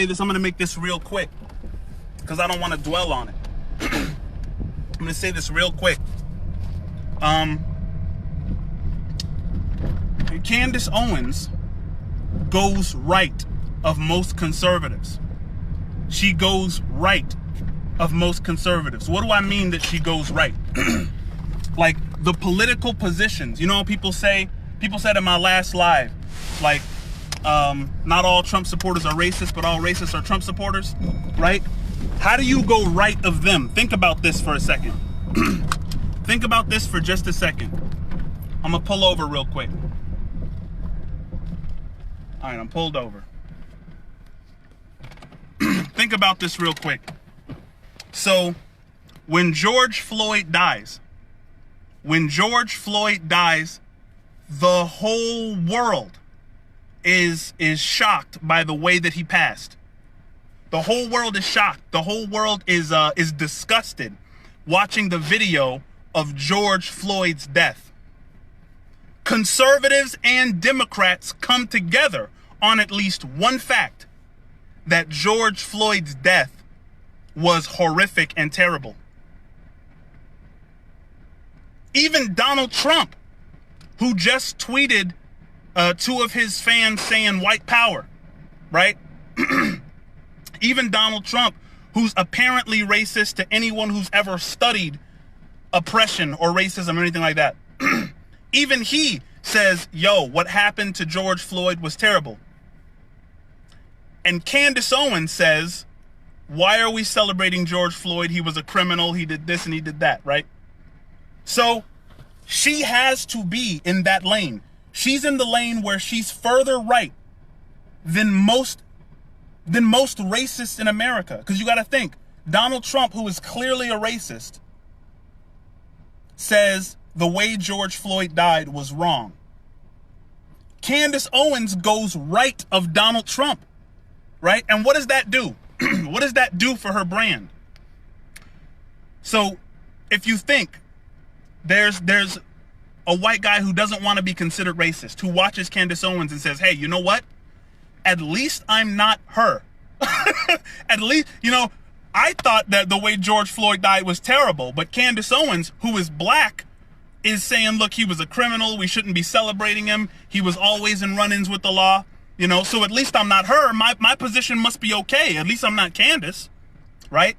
say this. I'm going to make this real quick because I don't want to dwell on it. I'm going to say this real quick. Candace Owens goes right of most conservatives. She goes right of most conservatives. What do I mean that she goes right? Like the political positions. You know, people said in my last live, like, not all Trump supporters are racist, but all racists are Trump supporters, right? How do you go right of them? Think about this for a second. Think about this for just a second. I'm gonna pull over real quick. All right, I'm pulled over. Think about this real quick. So, when George Floyd dies, the whole world is shocked by the way that he passed. The whole world is shocked. The whole world is disgusted watching the video of George Floyd's death. Conservatives and Democrats come together on at least one fact, that George Floyd's death was horrific and terrible. Even Donald Trump, who just tweeted two of his fans saying white power, right? Even Donald Trump, who's apparently racist to anyone who's ever studied oppression or racism or anything like that. Even he says, yo, what happened to George Floyd was terrible. And Candace Owens says, why are we celebrating George Floyd? He was a criminal. He did this and he did that, right? So she has to be in that lane. She's in the lane where she's further right than most racists in America. Because you got to think, Donald Trump, who is clearly a racist, says the way George Floyd died was wrong. Candace Owens goes right of Donald Trump, right? And what does that do? What does that do for her brand? So if you think there's a white guy who doesn't want to be considered racist, who watches Candace Owens and says, hey, you know what? At least I'm not her. At least, you know, I thought that the way George Floyd died was terrible, but Candace Owens, who is black, is saying, look, he was a criminal. We shouldn't be celebrating him. He was always in run-ins with the law. You know, so at least I'm not her. My position must be okay. At least I'm not Candace, right?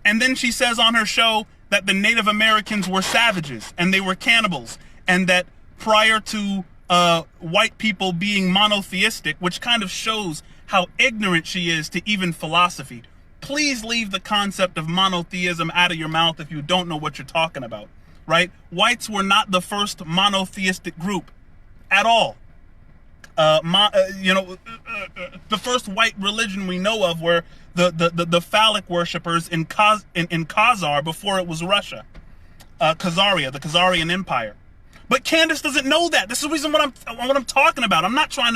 And then she says on her show that the Native Americans were savages and they were cannibals, and that prior to white people being monotheistic, which kind of shows how ignorant she is to even philosophy. Please leave the concept of monotheism out of your mouth if you don't know what you're talking about, right? Whites were not the first monotheistic group at all. The first white religion we know of were the phallic worshippers in Khazar before it was Russia, Khazaria, the Khazarian Empire. But Candace doesn't know that. This is the reason what I'm talking about. I'm not trying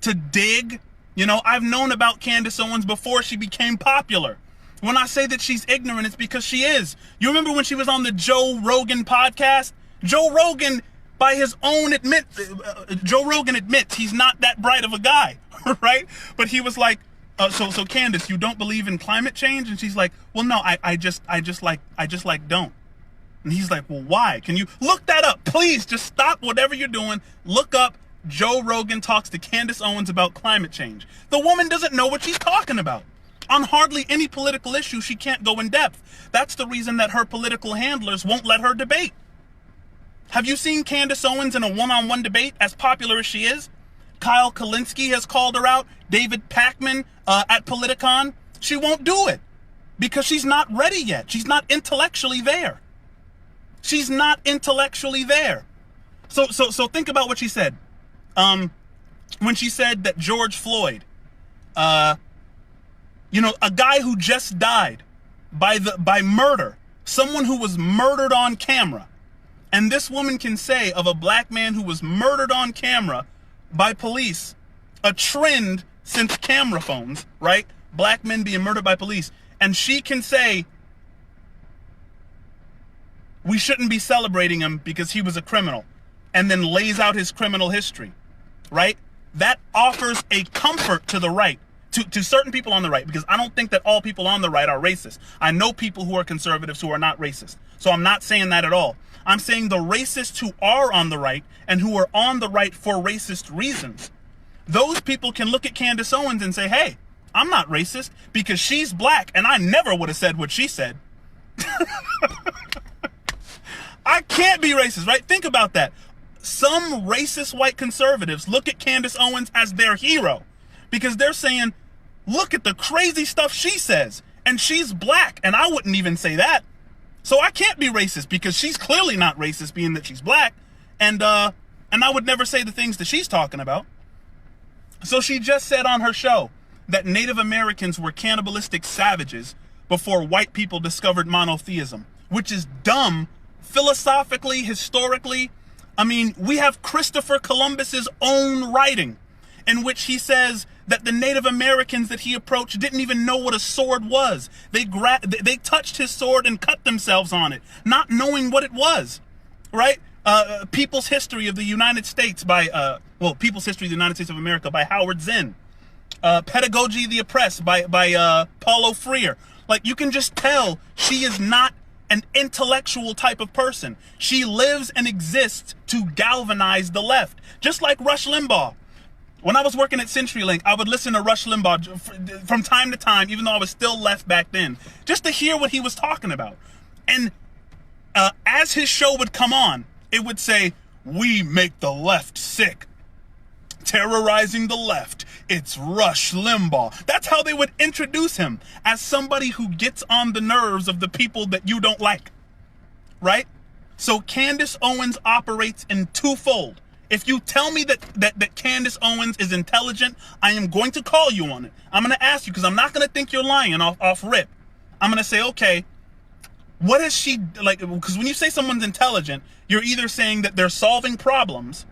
to dig. You know, I've known about Candace Owens before she became popular. When I say that she's ignorant, it's because she is. You remember when she was on the Joe Rogan podcast? Joe Rogan, by his own Joe Rogan admits he's not that bright of a guy, right? But he was like, so Candace, you don't believe in climate change? And she's like, well, no, I just don't. And he's like, well, why? Can you look that up? Please just stop whatever you're doing. Look up Joe Rogan talks to Candace Owens about climate change. The woman doesn't know what she's talking about. On hardly any political issue, she can't go in depth. That's the reason that her political handlers won't let her debate. Have you seen Candace Owens in a one-on-one debate, as popular as she is? Kyle Kalinske has called her out. David Pakman at Politicon. She won't do it because she's not ready yet. She's not intellectually there. She's not intellectually there. So think about what she said. When she said that George Floyd, a guy who just died by murder, someone who was murdered on camera, and this woman can say of a black man who was murdered on camera by police, a trend since camera phones, right? Black men being murdered by police, and she can say we shouldn't be celebrating him because he was a criminal, and then lays out his criminal history, right? That offers a comfort to the right. to certain people on the right, because I don't think that all people on the right are racist. I know people who are conservatives who are not racist. So I'm not saying that at all. I'm saying the racists who are on the right and who are on the right for racist reasons, those people can look at Candace Owens and say, hey, I'm not racist because she's black and I never would have said what she said. I can't be racist, right? Think about that. Some racist white conservatives look at Candace Owens as their hero because they're saying, look at the crazy stuff she says, and she's black, and I wouldn't even say that. So I can't be racist because she's clearly not racist being that she's black, and I would never say the things that she's talking about. So she just said on her show that Native Americans were cannibalistic savages before white people discovered monotheism, which is dumb philosophically, historically. I mean, we have Christopher Columbus's own writing in which he says that the Native Americans that he approached didn't even know what a sword was. They touched his sword and cut themselves on it, not knowing what it was, right? People's History of the United States by, People's History of the United States of America by Howard Zinn. Pedagogy of the Oppressed by Paulo Freire. Like, you can just tell she is not an intellectual type of person. She lives and exists to galvanize the left, just like Rush Limbaugh. When I was working at CenturyLink, I would listen to Rush Limbaugh from time to time, even though I was still left back then, just to hear what he was talking about. And as his show would come on, it would say, "We make the left sick. Terrorizing the left. It's Rush Limbaugh." That's how they would introduce him, as somebody who gets on the nerves of the people that you don't like, right? So Candace Owens operates in twofold. If you tell me that Candace Owens is intelligent, I am going to call you on it. I'm going to ask you, because I'm not going to think you're lying off rip. I'm going to say, okay, what is she like? Because when you say someone's intelligent, you're either saying that they're solving problems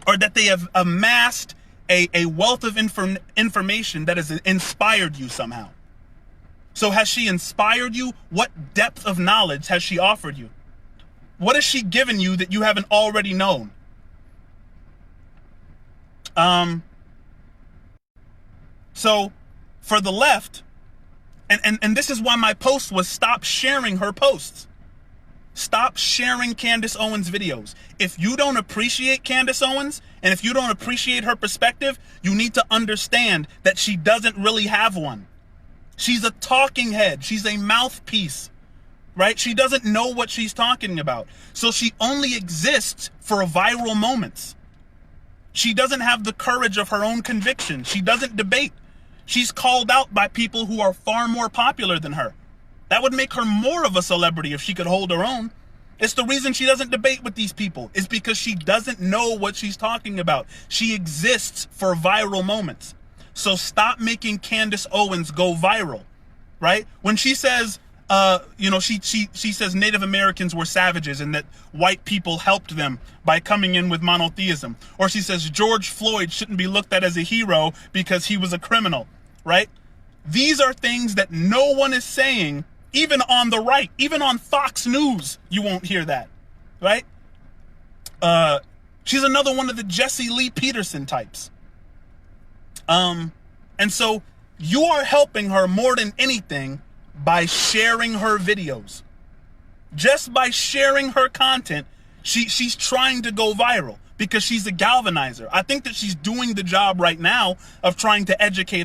or that they have amassed a wealth of information that has inspired you somehow. So has she inspired you? What depth of knowledge has she offered you? What has she given you that you haven't already known? So for the left, and this is why my post was stop sharing her posts. Stop sharing Candace Owens videos. If you don't appreciate Candace Owens, and if you don't appreciate her perspective, you need to understand that she doesn't really have one. She's a talking head. She's a mouthpiece, right? She doesn't know what she's talking about. So she only exists for viral moments. She doesn't have the courage of her own conviction. She doesn't debate. She's called out by people who are far more popular than her. That would make her more of a celebrity if she could hold her own. It's the reason she doesn't debate with these people. It's because she doesn't know what she's talking about. She exists for viral moments. So stop making Candace Owens go viral, right? When she says, she says Native Americans were savages and that white people helped them by coming in with monotheism. Or she says George Floyd shouldn't be looked at as a hero because he was a criminal, right? These are things that no one is saying. Even on the right, even on Fox News, you won't hear that, right? She's another one of the Jesse Lee Peterson types. And so you are helping her more than anything by sharing her videos. Just by sharing her content, she's trying to go viral because she's a galvanizer. I think that she's doing the job right now of trying to educate